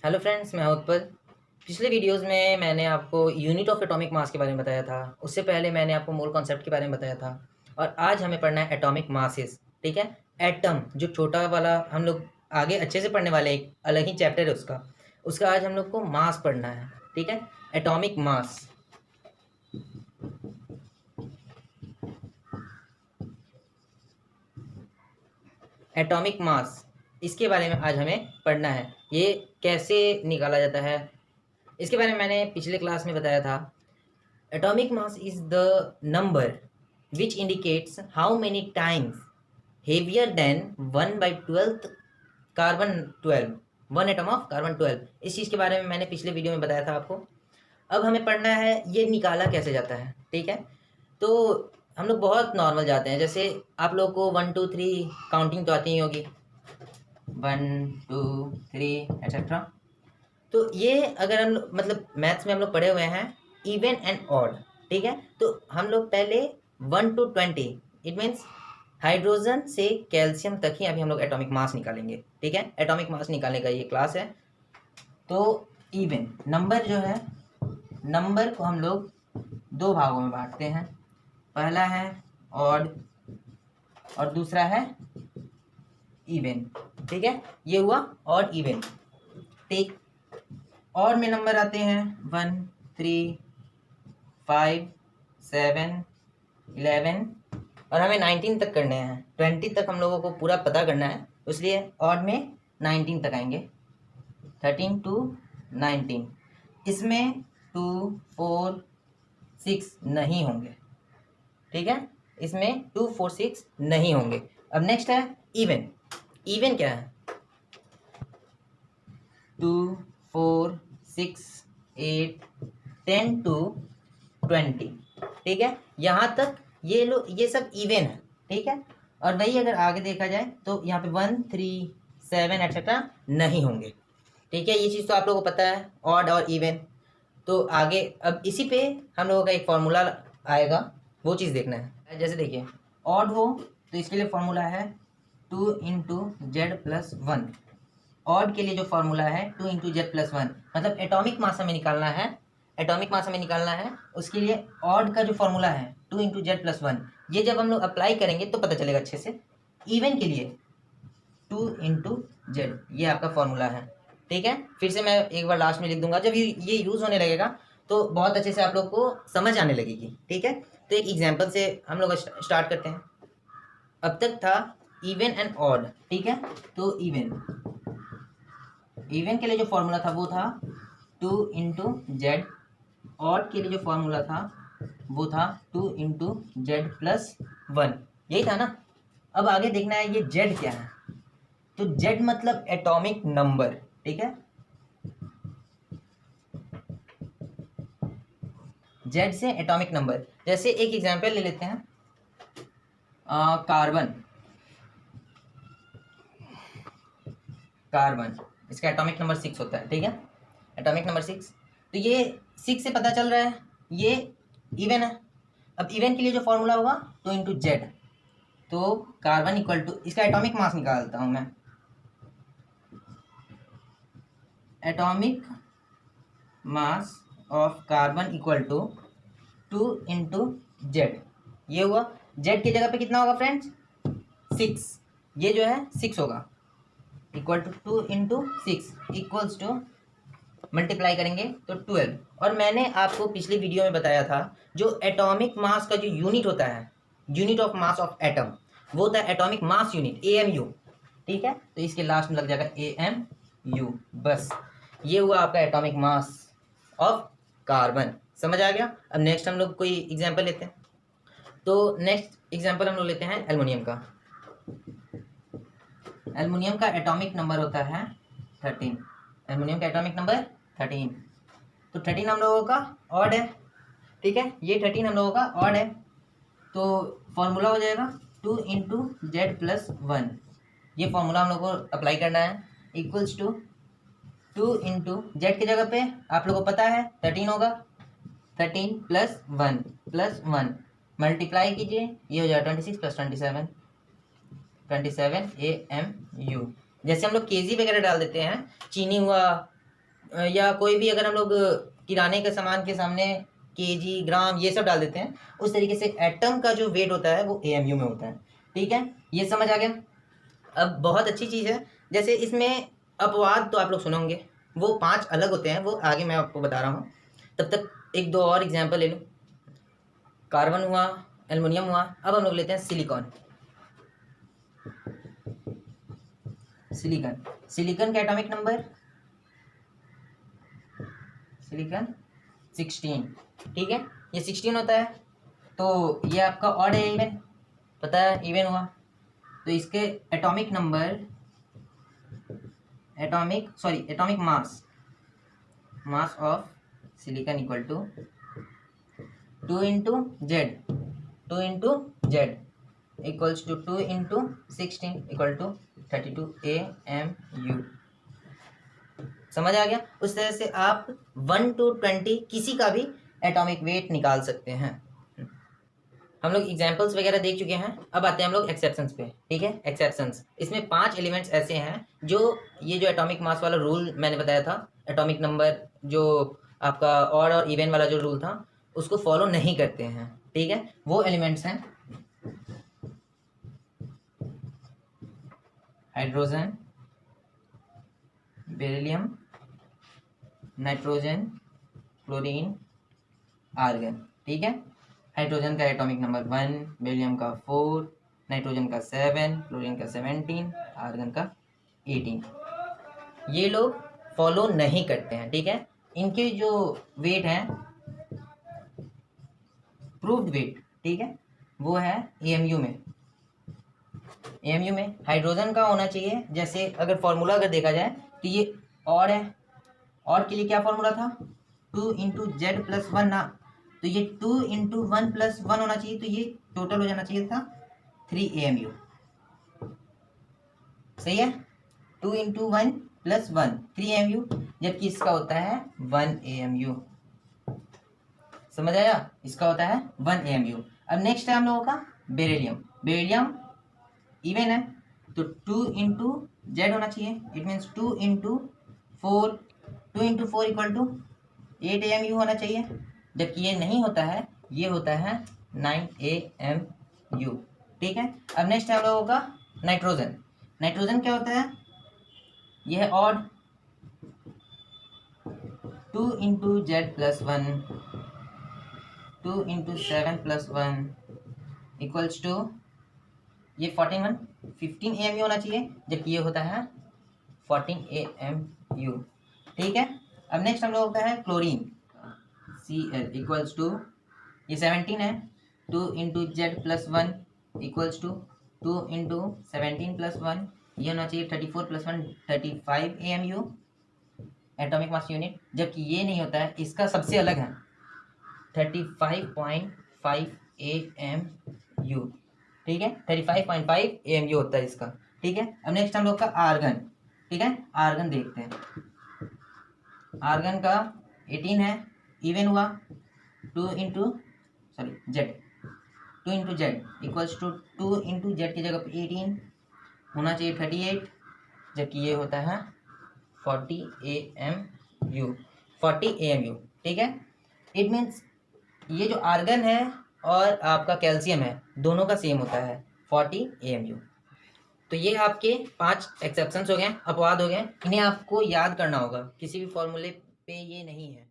Hello friends, मैं उत्पल। पिछले videos में मैंने आपको यूनिट ऑफ एटॉमिक मास के बारे में बताया था। उससे पहले मैंने आपको मोल कॉन्सेप्ट के बारे में बताया था। और आज हमें पढ़ना है एटॉमिक मासेस। ठीक है। एटम जो छोटा वाला हम लोग आगे अच्छे से पढ़ने वाले हैं, एक अलग ही चैप्टर है उसका। उसका आज हम लोग को मास पढ़ना है। ठीक है। Atomic mass. एटॉमिक मास, इसके बारे में आज हमें पढ़ना है। ये कैसे निकाला जाता है, इसके बारे में मैंने पिछले क्लास में बताया था। Atomic mass is the number which indicates how many times heavier than 1 by 12th carbon 12, one atom of carbon 12। इस चीज़ के बारे में मैंने पिछले वीडियो में बताया था आपको। अब हमें पढ़ना है ये निकाला कैसे जाता है। ठीक है। तो हम लोग बहुत नॉर्मल जाते हैं, जैसे आप लोग को 1 2 3 काउंटिंग तो आती ही होगी, 1 2 3 एट्सेट्रा। तो ये अगर हम मतलब मैथ्स में हम लोग पढ़े हुए हैं इवन एंड ऑड। ठीक है। तो हम लोग पहले 1 to 20, इट मीन्स हाइड्रोजन से कैल्शियम तक ही अभी हम लोग एटॉमिक मास निकालेंगे। ठीक है। एटॉमिक मास निकालने का ये क्लास है। तो इवन नंबर जो है, नंबर को हम लोग दो भागों में बांटते हैं। पहला है ऑड और दूसरा है इवन। ठीक है। ये हुआ ऑड इवन। ठीक। और में नंबर आते हैं 1 3 5 7 11 और हमें 19 तक करने हैं। 20 तक हम लोगों को पूरा पता करना है, इसलिए ऑड में 19 तक आएंगे। 13 to 19। इसमें 2 4 6 नहीं होंगे। ठीक है। इसमें 2 4 6 नहीं होंगे। अब नेक्स्ट है इवन। इवन क्या है? 2 4 6 8 10 to 20। ठीक है। यहाँ तक ये सब इवन है। ठीक है। और वही अगर आगे देखा जाए तो यहाँ पे 1 3 7 एट्सेट्रा नहीं होंगे। ठीक है। ये चीज़ तो आप लोगों को पता है, ऑड और इवन। तो आगे अब इसी पे हम लोगों का एक फॉर्मूला आएगा, वो चीज़ देखना है। जैसे देखिए, ऑड हो तो इसके लिए फॉर्मूला है 2 इंटू जेड प्लस 1। ऑड के लिए जो फॉर्मूला है 2 इंटू जेड प्लस 1, मतलब एटॉमिक मास हमें निकालना है। एटॉमिक मास हमें निकालना है, उसके लिए ऑड का जो फॉर्मूला है 2 इंटू जेड प्लस 1, ये जब हम लोग अप्लाई करेंगे तो पता चलेगा अच्छे से। इवन के लिए 2 इंटू जेड, ये आपका फॉर्मूला है। ठीक है। फिर से मैं एक बार लास्ट में लिख दूंगा, जब ये यूज़ होने लगेगा तो बहुत अच्छे से आप लोग को समझ आने लगेगी। ठीक है। तो एक एग्जाम्पल से हम लोग स्टार्ट करते हैं। अब तक था इवन एंड ऑड। ठीक है। तो इवन के लिए जो फॉर्मूला था वो था 2 इंटू जेड। ऑड के लिए जो फॉर्मूला था वो था 2 इंटू जेड प्लस 1। यही था ना। अब आगे देखना है ये जेड क्या है। तो जेड मतलब एटॉमिक नंबर। ठीक है। जेड से एटॉमिक नंबर, जैसे एक एग्जांपल ले लेते हैं। कार्बन। कार्बन इसका एटॉमिक नंबर 6 होता है। ठीक है। Atomic number 6। तो ये 6 से पता चल रहा है ये इवन है। अब इवन के लिए जो फॉर्मूला होगा 2 इंटू जेड। तो कार्बन इक्वल टू, इसका एटॉमिक मास निकालता हूं मैं। Atomic mass of carbon equal to 2 into Z. ये हुआ। जेड की जगह पे कितना होगा फ्रेंड्स? 6। ये जो है 6 होगा, equal to 2 into 6 equals to, multiply करेंगे तो 12। और मैंने आपको पिछले वीडियो में बताया था जो एटॉमिक मास का जो यूनिट होता है, unit of mass of atom, वो होता है एटॉमिक मास यूनिट, AMU। ठीक है। तो इसके लास्ट में लग जाएगा AMU। बस ये हुआ आपका एटॉमिक मास ऑफ कार्बन। समझ आ गया। अब नेक्स्ट हम लोग कोई एग्जांपल लेते हैं। तो नेक्स्ट एग्जांपल हम लोग लेते हैं एल्युमिनियम का। एल्युमिनियम का एटॉमिक नंबर होता है 13। एल्युमिनियम का एटॉमिक नंबर 13। तो 13 हम लोगों का ऑड है। ठीक है। ये 13 हम लोगों का ऑड है। तो फॉर्मूला हो जाएगा 2 इंटू जेड प्लस 1। ये फॉर्मूला हम लोग को अप्लाई करना है, इक्वल्स टू 2 इंटू जेड की जगह पे आप लोगों को पता है 13 होगा। 13 प्लस 1 मल्टीप्लाई कीजिए, ये हो जाएगा 26 प्लस 27 AMU। जैसे हम लोग केजी वगैरह डाल देते हैं, चीनी हुआ, या कोई भी अगर हम लोग किराने के सामान के सामने केजी, ग्राम ये सब डाल देते हैं, उस तरीके से एटम का जो वेट होता है वो एएमयू में होता है। ठीक है, ये समझ आ गया। अब बहुत अच्छी चीज़ है, जैसे इसमें अपवाद तो आप लोग सुनोगे, वो 5 अलग होते हैं, वो आगे मैं आपको बता रहा हूँ। तब तक एक दो और एग्जाम्पल ले लो। कार्बन हुआ, एल्युमिनियम हुआ, अब हम लोग लेते हैं सिलिकॉन। सिलिकॉन का एटॉमिक नंबर सिलिकॉन 16। ठीक है, ये 16 होता है। तो ये आपका ऑड है, इवन पता है, इवन हुआ तो इसके atomic number atomic mass of silicon equal to 2 into Z equals to 2 into 16 equal to 32 AMU। समझ आ गया। उस तरह से आप 1 to 20 किसी का भी एटॉमिक वेट निकाल सकते हैं। हम लोग एग्जाम्पल्स वगैरह देख चुके हैं, अब आते हैं हम लोग एक्सेप्शंस पे। ठीक है, एक्सेप्शंस, इसमें 5 एलिमेंट्स ऐसे हैं जो ये जो एटॉमिक मास वाला रूल मैंने बताया था, एटॉमिक नंबर जो आपका ऑड और इवन वाला जो रूल था, उसको फॉलो नहीं करते हैं। ठीक है, वो एलिमेंट्स हैं hydrogen, beryllium, nitrogen, chlorine, argon. ठीक है, हाइड्रोजन का एटॉमिक नंबर 1, बेरिलियम का 4, नाइट्रोजन का 7, क्लोरीन का 17, आर्गन का 18। ये लोग फॉलो नहीं करते हैं। ठीक है, इनके जो वेट हैं, प्रूव्ड वेट, ठीक है, वो है एएमयू में। एएमयू में हाइड्रोजन का होना चाहिए, जैसे अगर फॉर्मूला अगर देखा जाए तो ये और है, और के लिए क्या फॉर्मूला था, 2 इंटू जेड प्लस 1 ना, तो ये 2 इंटू 1 प्लस 1 होना चाहिए, तो ये टोटल हो जाना चाहिए था 3 AMU। सही है, 2 इंटू 1 प्लस 1 3 AMU, जबकि इसका होता है 1 AMU। समझ आया, इसका होता है 1 AMU। अब नेक्स्ट है हम लोगों का बेरिलियम इवन है, तो 2 इंटू जेड होना चाहिए, it means 2 into 4 equal to 8 AMU होना चाहिए, जबकि ये नहीं होता है, ये होता है 9 AMU। ठीक है, अब नेक्स्ट है हम लोगों का नाइट्रोजन क्या होता है, यह है odd, 2 into Z plus 1, 2 into 7 plus 1 equals to ये 15 AMU होना चाहिए, जबकि ये होता है 14 AMU। ठीक है, अब नेक्स्ट हम लोगों का है क्लोरीन, Cl इक्वल्स टू ये 17 है, 2 into Z plus 1 equals to 2 into 17 plus 1, ये होना चाहिए 34 plus 1 35 AMU atomic mass unit, जबकि ये नहीं होता है, इसका सबसे अलग है 35.5 AMU। ठीक है, 35.5 AMU होता है इसका। ठीक है, अब नेक्स्ट हम लोग का आर्गन। ठीक है, आर्गन देखते हैं, आर्गन का 18 है, इवन हुआ 2 into Z equals to 2 into Z की जगह पे 18 होना चाहिए 38, जबकि ये होता है 40 AMU। ठीक है, इट मीन्स ये जो आर्गन है और आपका कैल्शियम है, दोनों का सेम होता है 40 AMU। तो ये आपके 5 एक्सेप्शंस हो गए, अपवाद हो गए, इन्हें आपको याद करना होगा, किसी भी फॉर्मूले पे ये नहीं है।